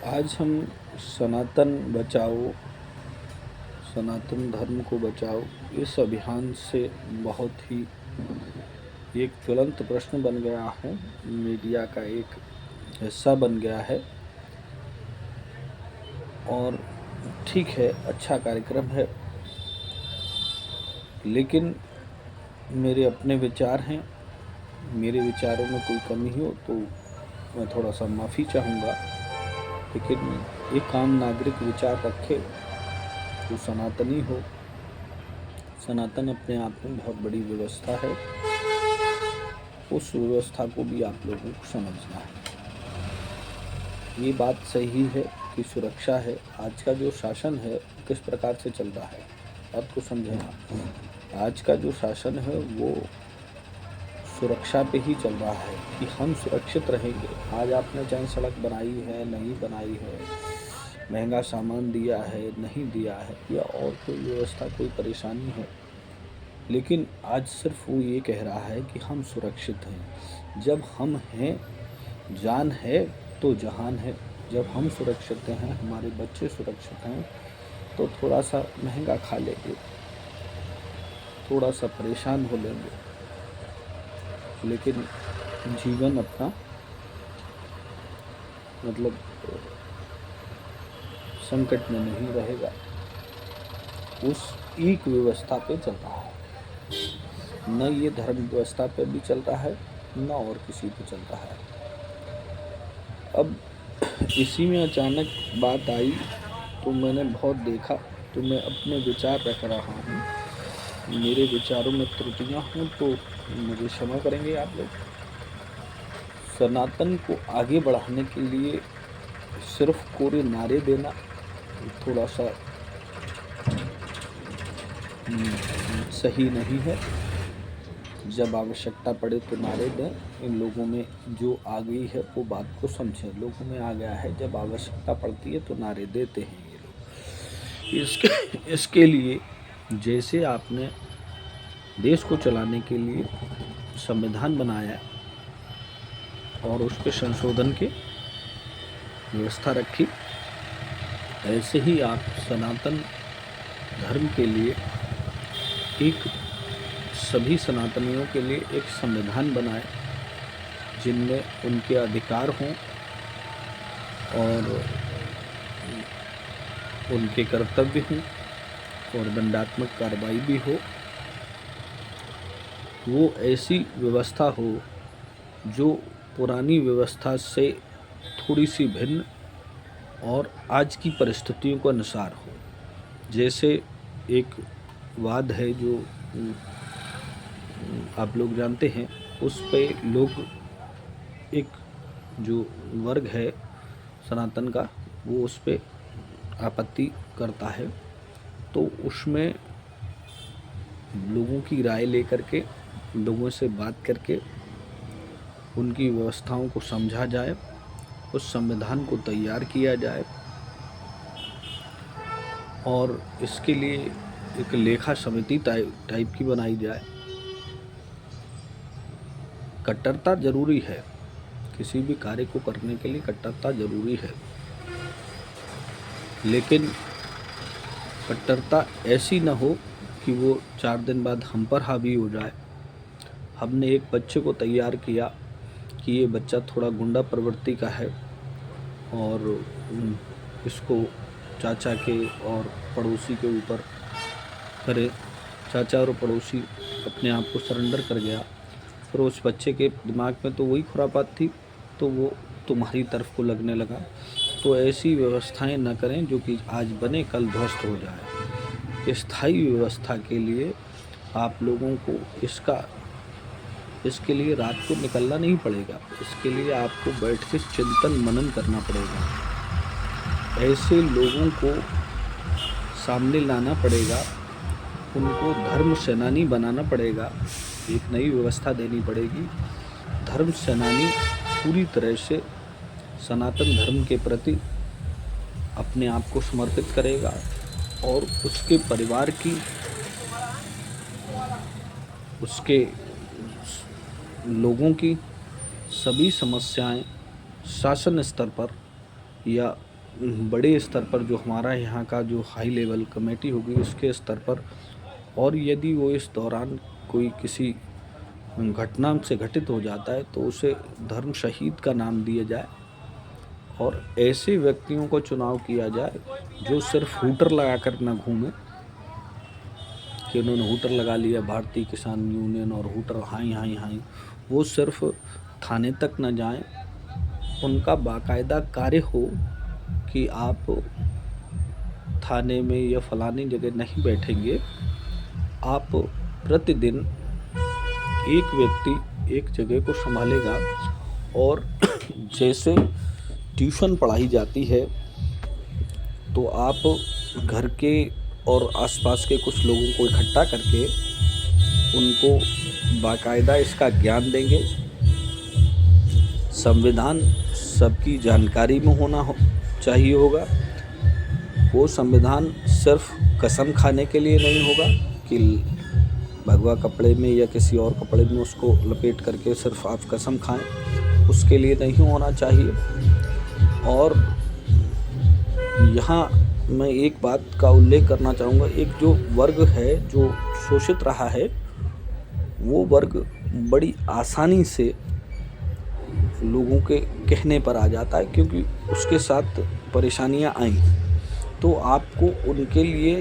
आज हम सनातन बचाओ, सनातन धर्म को बचाओ इस अभियान से बहुत ही एक ज्वलंत प्रश्न बन गया हूँ। मीडिया का एक हिस्सा बन गया है और ठीक है, अच्छा कार्यक्रम है, लेकिन मेरे अपने विचार हैं। मेरे विचारों में कोई कमी हो तो मैं थोड़ा सा माफ़ी चाहूँगा, लेकिन एक आम नागरिक विचार रखे तो सनातनी हो। सनातन अपने आप में बहुत बड़ी व्यवस्था है, उस व्यवस्था को भी आप लोगों को समझना है। ये बात सही है कि सुरक्षा है। आज का जो शासन है किस प्रकार से चल रहा है, बात को समझें आप। आज का जो शासन है वो सुरक्षा पे ही चल रहा है कि हम सुरक्षित रहेंगे। आज आपने चाहे सड़क बनाई है, नहीं बनाई है, महंगा सामान दिया है, नहीं दिया है, या और कोई व्यवस्था, कोई परेशानी है, लेकिन आज सिर्फ वो ये कह रहा है कि हम सुरक्षित हैं। जब हम हैं, जान है तो जहान है। जब हम सुरक्षित हैं, हमारे बच्चे सुरक्षित हैं, तो थोड़ा सा महंगा खा लेंगे, थोड़ा सा परेशान हो लेंगे, लेकिन जीवन अपना मतलब संकट में नहीं रहेगा। उस एक व्यवस्था पे चल रहा है, न ये धर्म व्यवस्था पे भी चल रहा है, न और किसी पे चल रहा है। अब इसी में अचानक बात आई तो मैंने बहुत देखा, तो मैं अपने विचार रख रहा हूँ। मेरे विचारों में त्रुटियाँ हों तो मुझे क्षमा करेंगे आप लोग। सनातन को आगे बढ़ाने के लिए सिर्फ कोरे नारे देना थोड़ा सा सही नहीं है। जब आवश्यकता पड़े तो नारे दें। इन लोगों में जो आ गई है वो बात को समझें। लोगों में आ गया है, जब आवश्यकता पड़ती है तो नारे देते हैं ये लोग। इसके लिए जैसे आपने देश को चलाने के लिए संविधान बनाया और उस पर संशोधन की व्यवस्था रखी, ऐसे ही आप सनातन धर्म के लिए एक सभी सनातनियों के लिए एक संविधान बनाए जिनमें उनके अधिकार हों और उनके कर्तव्य हों और दंडात्मक कार्रवाई भी हो। वो ऐसी व्यवस्था हो जो पुरानी व्यवस्था से थोड़ी सी भिन्न और आज की परिस्थितियों के अनुसार हो। जैसे एक वाद है जो आप लोग जानते हैं, उस पे लोग, एक जो वर्ग है सनातन का, वो उस पे आपत्ति करता है, तो उसमें लोगों की राय लेकर के, लोगों से बात करके उनकी व्यवस्थाओं को समझा जाए, उस संविधान को तैयार किया जाए और इसके लिए एक लेखा समिति टाइप की बनाई जाए। कट्टरता जरूरी है, किसी भी कार्य को करने के लिए कट्टरता जरूरी है, लेकिन कट्टरता ऐसी न हो कि वो 4 दिन बाद हम पर हावी हो जाए। हमने एक बच्चे को तैयार किया कि ये बच्चा थोड़ा गुंडा प्रवृत्ति का है और इसको चाचा के और पड़ोसी के ऊपर करे। चाचा और पड़ोसी अपने आप को सरेंडर कर गया, फिर उस बच्चे के दिमाग में तो वही खुरापात थी, तो वो तुम्हारी तरफ को लगने लगा। तो ऐसी व्यवस्थाएं न करें जो कि आज बने कल ध्वस्त हो जाए। स्थायी व्यवस्था के लिए आप लोगों को इसके लिए रात को निकलना नहीं पड़ेगा, इसके लिए आपको बैठ के चिंतन मनन करना पड़ेगा। ऐसे लोगों को सामने लाना पड़ेगा, उनको धर्म सेनानी बनाना पड़ेगा, एक नई व्यवस्था देनी पड़ेगी। धर्म सेनानी पूरी तरह से सनातन धर्म के प्रति अपने आप को समर्पित करेगा और उसके परिवार की, उसके लोगों की सभी समस्याएं शासन स्तर पर या बड़े स्तर पर जो हमारा यहाँ का जो हाई लेवल कमेटी होगी उसके स्तर पर, और यदि वो इस दौरान कोई किसी घटना से घटित हो जाता है तो उसे धर्म शहीद का नाम दिया जाए और ऐसे व्यक्तियों को चुनाव किया जाए जो सिर्फ हूटर लगा कर न घूमे कि उन्होंने हूटर लगा लिया भारतीय किसान यूनियन और हूटर हाई हाई हाई, वो सिर्फ थाने तक न जाएं, उनका बाकायदा कार्य हो कि आप थाने में या फलानी जगह नहीं बैठेंगे, आप प्रतिदिन एक व्यक्ति एक जगह को संभालेगा और जैसे ट्यूशन पढ़ाई जाती है तो आप घर के और आसपास के कुछ लोगों को इकट्ठा करके उनको बाकायदा इसका ज्ञान देंगे। संविधान सबकी जानकारी में होना चाहिए होगा। वो संविधान सिर्फ कसम खाने के लिए नहीं होगा कि भगवा कपड़े में या किसी और कपड़े में उसको लपेट करके सिर्फ आप कसम खाएं, उसके लिए नहीं होना चाहिए। और यहाँ मैं एक बात का उल्लेख करना चाहूँगा, एक जो वर्ग है जो शोषित रहा है वो वर्ग बड़ी आसानी से लोगों के कहने पर आ जाता है, क्योंकि उसके साथ परेशानियाँ आई तो आपको उनके लिए,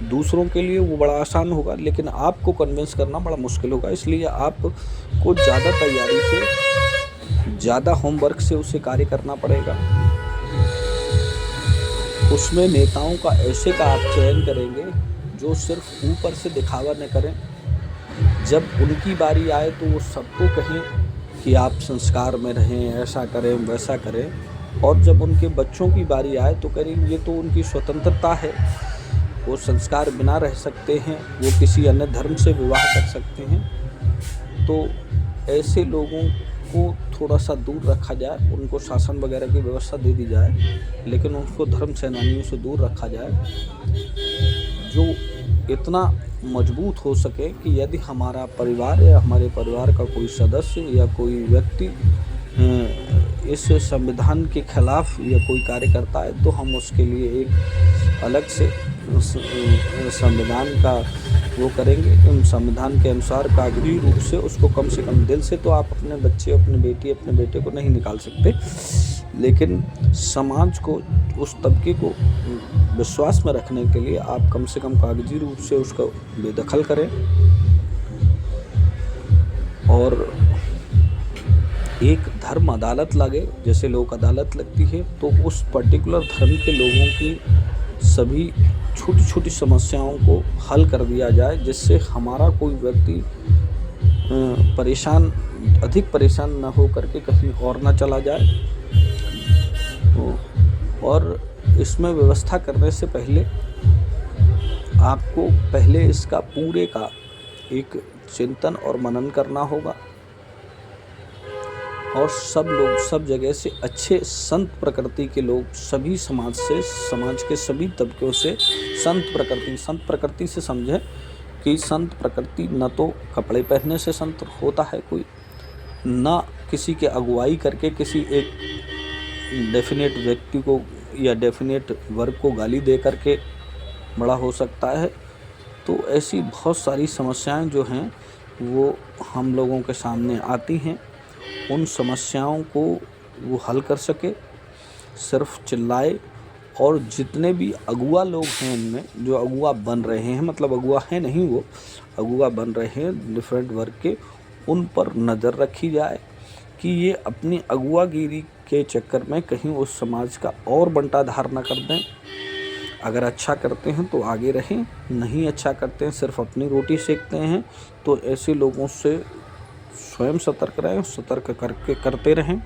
दूसरों के लिए वो बड़ा आसान होगा, लेकिन आपको कन्विंस करना बड़ा मुश्किल होगा। इसलिए आपको ज़्यादा तैयारी से, ज़्यादा होमवर्क से उसे कार्य करना पड़ेगा। उसमें नेताओं का ऐसे का आप चयन करेंगे जो सिर्फ ऊपर से दिखावा न करें, जब उनकी बारी आए तो वो सबको कहें कि आप संस्कार में रहें, ऐसा करें वैसा करें, और जब उनके बच्चों की बारी आए तो करें ये तो उनकी स्वतंत्रता है, वो संस्कार बिना रह सकते हैं, वो किसी अन्य धर्म से विवाह कर सकते हैं। तो ऐसे लोगों को थोड़ा सा दूर रखा जाए, उनको शासन वगैरह की व्यवस्था दे दी जाए, लेकिन उनको धर्म सेनानियों से दूर रखा जाए, जो इतना मजबूत हो सके कि यदि हमारा परिवार या हमारे परिवार का कोई सदस्य या कोई व्यक्ति इस संविधान के खिलाफ या कोई कार्य करता है तो हम उसके लिए एक अलग से संविधान का वो करेंगे, संविधान के अनुसार कागजी रूप से उसको कम से कम दिल से तो आप अपने बच्चे, अपनी बेटी, अपने बेटे को नहीं निकाल सकते, लेकिन समाज को, उस तबके को विश्वास में रखने के लिए आप कम से कम कागजी रूप से उसका बेदखल करें। और एक धर्म अदालत लगे, जैसे लोक अदालत लगती है, तो उस पर्टिकुलर धर्म के लोगों की सभी छोटी छोटी समस्याओं को हल कर दिया जाए, जिससे हमारा कोई व्यक्ति अधिक परेशान न हो करके कहीं और न चला जाए। और इसमें व्यवस्था करने से पहले आपको पहले इसका पूरे का एक चिंतन और मनन करना होगा, और सब लोग, सब जगह से अच्छे संत प्रकृति के लोग, सभी समाज से, समाज के सभी तबकों से संत प्रकृति से समझें कि संत प्रकृति न तो कपड़े पहनने से संत होता है कोई, न किसी के अगुवाई करके किसी एक डेफिनेट व्यक्ति को या डेफिनेट वर्ग को गाली दे करके बड़ा हो सकता है। तो ऐसी बहुत सारी समस्याएं जो हैं वो हम लोगों के सामने आती हैं, उन समस्याओं को वो हल कर सके, सिर्फ चिल्लाए। और जितने भी अगुआ लोग हैं इनमें, जो अगुआ बन रहे हैं, मतलब अगुआ है नहीं, वो अगुआ बन रहे हैं डिफरेंट वर्ग के, उन पर नज़र रखी जाए कि ये अपनी अगुआगिरी के चक्कर में कहीं उस समाज का और बंटाधार न कर दें। अगर अच्छा करते हैं तो आगे रहें, नहीं अच्छा करते हैं, सिर्फ अपनी रोटी सेकते हैं, तो ऐसे लोगों से स्वयं सतर्क रहें, सतर्क करते रहें।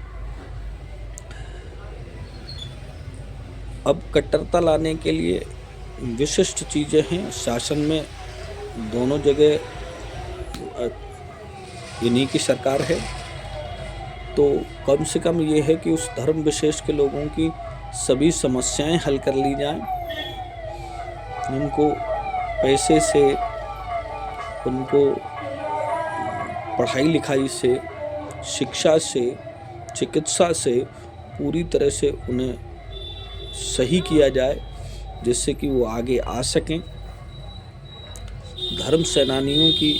अब कट्टरता लाने के लिए विशिष्ट चीज़ें हैं शासन में, दोनों जगह इन्हीं की सरकार है, तो कम से कम ये है कि उस धर्म विशेष के लोगों की सभी समस्याएं हल कर ली जाएं, उनको पैसे से, उनको पढ़ाई लिखाई से, शिक्षा से, चिकित्सा से पूरी तरह से उन्हें सही किया जाए जिससे कि वो आगे आ सकें। धर्म सेनानियों की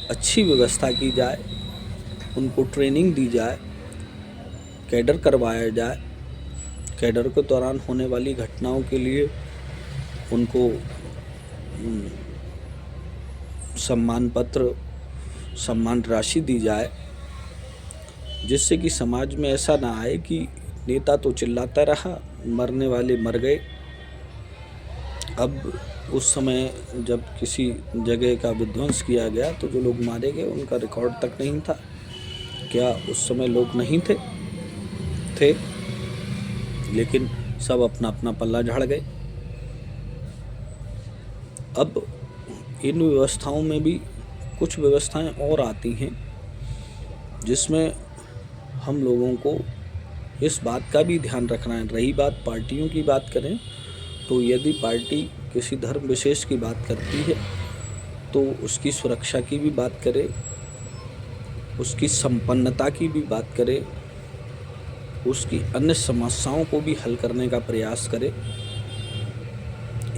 अच्छी व्यवस्था की जाए, उनको ट्रेनिंग दी जाए, कैडर करवाया जाए। कैडर के दौरान होने वाली घटनाओं के लिए उनको सम्मान पत्र, सम्मान राशि दी जाए, जिससे कि समाज में ऐसा ना आए कि नेता तो चिल्लाता रहा, मरने वाले मर गए। अब उस समय जब किसी जगह का विध्वंस किया गया तो जो लोग मारे गए उनका रिकॉर्ड तक नहीं था। क्या उस समय लोग नहीं थे, लेकिन सब अपना अपना पल्ला झाड़ गए। अब इन व्यवस्थाओं में भी कुछ व्यवस्थाएं और आती हैं जिसमें हम लोगों को इस बात का भी ध्यान रखना है। रही बात पार्टियों की बात करें तो यदि पार्टी किसी धर्म विशेष की बात करती है तो उसकी सुरक्षा की भी बात करे, उसकी संपन्नता की भी बात करे, उसकी अन्य समस्याओं को भी हल करने का प्रयास करे,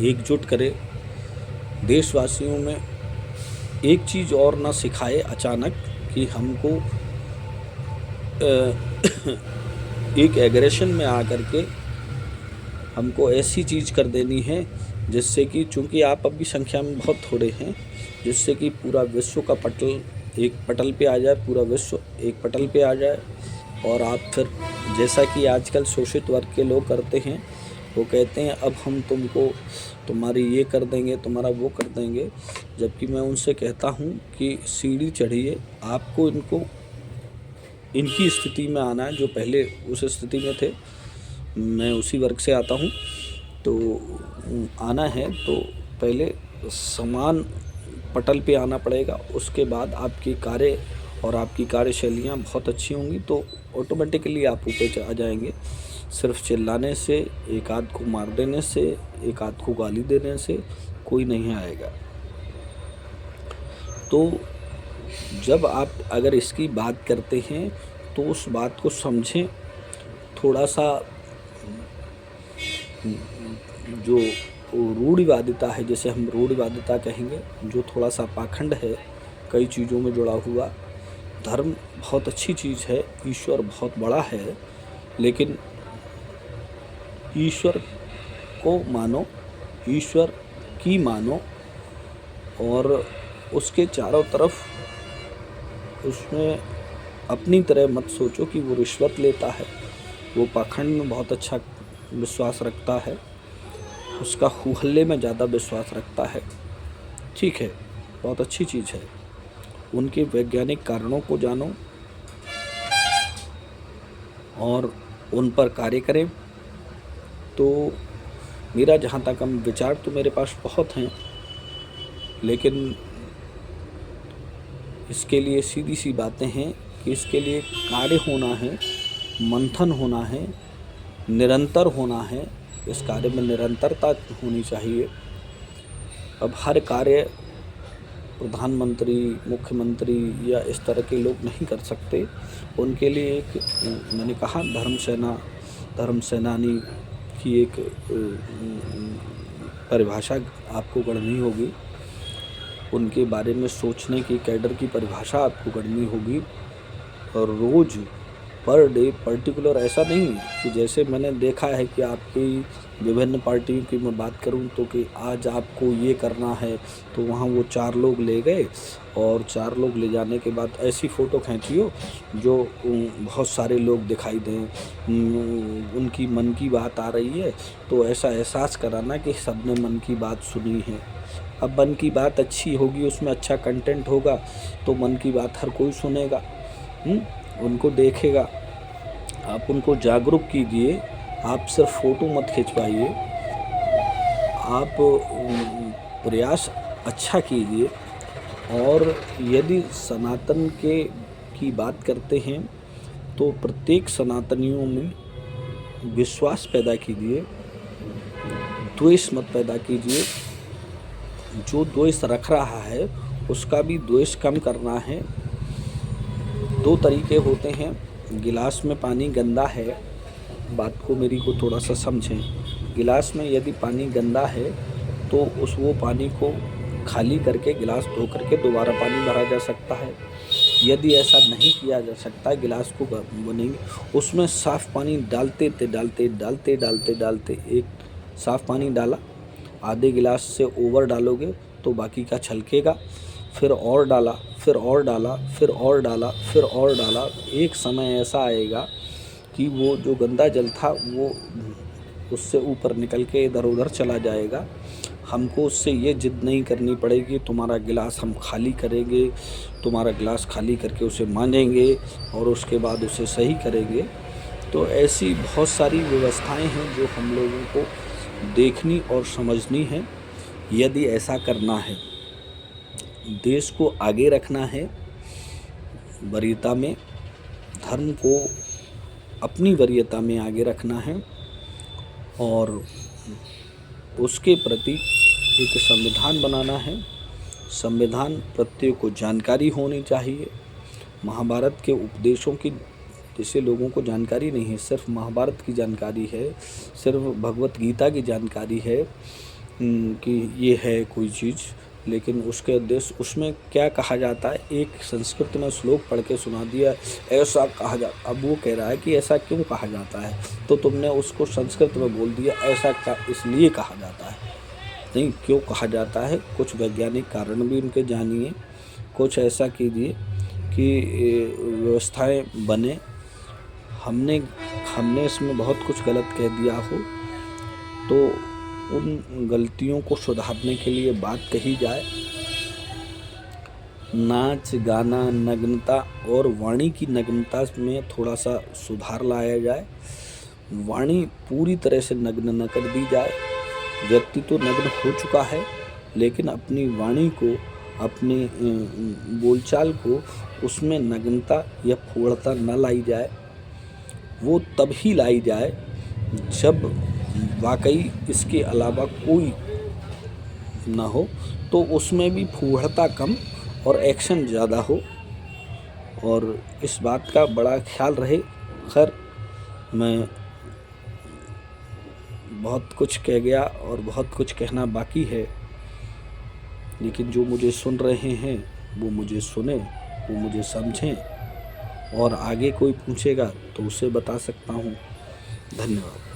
एकजुट करे। देशवासियों में एक चीज़ और ना सिखाए अचानक कि हमको एक एग्रेशन में आकर के हमको ऐसी चीज़ कर देनी है जिससे कि, चूँकि आप अभी संख्या में बहुत थोड़े हैं, जिससे कि पूरा विश्व का पटल एक पटल पे आ जाए, पूरा विश्व एक पटल पे आ जाए। और आप फिर जैसा कि आजकल शोषित वर्ग के लोग करते हैं, वो कहते हैं अब हम तुम्हारी ये कर देंगे, तुम्हारा वो कर देंगे। जबकि मैं उनसे कहता हूँ कि सीढ़ी चढ़िए, आपको इनकी स्थिति में आना है जो पहले उस स्थिति में थे। मैं उसी वर्ग से आता हूँ, तो आना है तो पहले समान पटल पे आना पड़ेगा। उसके बाद आपकी कार्य और आपकी कार्यशैलियाँ बहुत अच्छी होंगी तो ऑटोमेटिकली आप ऊपर आ जाएंगे। सिर्फ चिल्लाने से, एक आध को मार देने से, एक आध को गाली देने से कोई नहीं आएगा। तो जब आप अगर इसकी बात करते हैं तो उस बात को समझें। थोड़ा सा जो रूढ़िवादिता है, जैसे हम रूढ़िवादिता कहेंगे, जो थोड़ा सा पाखंड है कई चीज़ों में जुड़ा हुआ। धर्म बहुत अच्छी चीज़ है, ईश्वर बहुत बड़ा है, लेकिन ईश्वर को मानो, ईश्वर की मानो और उसके चारों तरफ उसमें अपनी तरह मत सोचो कि वो रिश्वत लेता है, वो पाखंड में बहुत अच्छा विश्वास रखता है, उसका हुहल्ले में ज़्यादा विश्वास रखता है। ठीक है, बहुत अच्छी चीज़ है। उनके वैज्ञानिक कारणों को जानो और उन पर कार्य करें। तो मेरा जहाँ तक विचार तो मेरे पास बहुत हैं, लेकिन इसके लिए सीधी सी बातें हैं कि इसके लिए कार्य होना है, मंथन होना है, निरंतर होना है। इस कार्य में निरंतरता होनी चाहिए। अब हर कार्य प्रधानमंत्री, मुख्यमंत्री या इस तरह के लोग नहीं कर सकते। उनके लिए एक, मैंने कहा, धर्म सेनानी की एक परिभाषा आपको गढ़नी होगी। उनके बारे में सोचने की, कैडर की परिभाषा आपको गढ़नी होगी। और रोज़ पर डे पर्टिकुलर ऐसा नहीं कि जैसे मैंने देखा है कि आपकी विभिन्न पार्टियों की मैं बात करूं तो कि आज आपको ये करना है तो वहाँ वो 4 लोग ले गए और 4 लोग ले जाने के बाद ऐसी फ़ोटो खींचियो जो बहुत सारे लोग दिखाई दें, उनकी मन की बात आ रही है तो ऐसा एहसास कराना कि सबने मन की बात सुनी है। अब मन की बात अच्छी होगी, उसमें अच्छा कंटेंट होगा तो मन की बात हर कोई सुनेगा, उनको देखेगा। आप उनको जागरूक कीजिए, आप सिर्फ फ़ोटो मत खिंचवाइए, आप प्रयास अच्छा कीजिए। और यदि सनातन की बात करते हैं तो प्रत्येक सनातनियों में विश्वास पैदा कीजिए, द्वेष मत पैदा कीजिए। जो द्वेष रख रहा है उसका भी द्वेष कम करना है। 2 तरीके होते हैं। गिलास में पानी गंदा है बात को मेरी को थोड़ा सा समझें। गिलास में यदि पानी गंदा है तो वो पानी को खाली करके गिलास धो करके दोबारा पानी भरा जा सकता है। यदि ऐसा नहीं किया जा सकता, गिलास को बनेंगे उसमें साफ़ पानी डालते एक साफ़ पानी डाला, आधे गिलास से ओवर डालोगे तो बाकी का छलकेगा, फिर और डाला, फिर और डाला, फिर और डाला, फिर और डाला। एक समय ऐसा आएगा कि वो जो गंदा जल था वो उससे ऊपर निकल के इधर उधर चला जाएगा। हमको उससे ये ज़िद नहीं करनी पड़ेगी तुम्हारा गिलास हम खाली करेंगे, तुम्हारा गिलास खाली करके उसे मांजेंगे और उसके बाद उसे सही करेंगे। तो ऐसी बहुत सारी व्यवस्थाएं हैं जो हम लोगों को देखनी और समझनी है। यदि ऐसा करना है, देश को आगे रखना है, वरीयता में, धर्म को अपनी वरीयता में आगे रखना है और उसके प्रति एक संविधान बनाना है। संविधान प्रत्येक को जानकारी होनी चाहिए। महाभारत के उपदेशों की जैसे लोगों को जानकारी नहीं है, सिर्फ महाभारत की जानकारी है, सिर्फ भगवत गीता की जानकारी है कि ये है कोई चीज़, लेकिन उसके उद्देश्य उसमें क्या कहा जाता है, एक संस्कृत में श्लोक पढ़ के सुना दिया, ऐसा कहा जाता। अब वो कह रहा है कि ऐसा क्यों कहा जाता है, तो तुमने उसको संस्कृत में बोल दिया ऐसा इसलिए कहा जाता है। नहीं, क्यों कहा जाता है, कुछ वैज्ञानिक कारण भी उनके जानिए, कुछ ऐसा कीजिए कि व्यवस्थाएं बने। हमने इसमें बहुत कुछ गलत कह दिया हो तो उन गलतियों को सुधारने के लिए बात कही जाए। नाच गाना, नग्नता और वाणी की नग्नता में थोड़ा सा सुधार लाया जाए। वाणी पूरी तरह से नग्न न कर दी जाए। व्यक्ति तो नग्न हो चुका है, लेकिन अपनी वाणी को, अपनी बोलचाल को उसमें नग्नता या फूहड़ता न लाई जाए। वो तब ही लाई जाए जब वाकई इसके अलावा कोई ना हो, तो उसमें भी फूहड़ता कम और एक्शन ज़्यादा हो। और इस बात का बड़ा ख्याल रहे। खैर, मैं बहुत कुछ कह गया और बहुत कुछ कहना बाकी है, लेकिन जो मुझे सुन रहे हैं वो मुझे सुने, वो मुझे समझें और आगे कोई पूछेगा तो उसे बता सकता हूँ। धन्यवाद।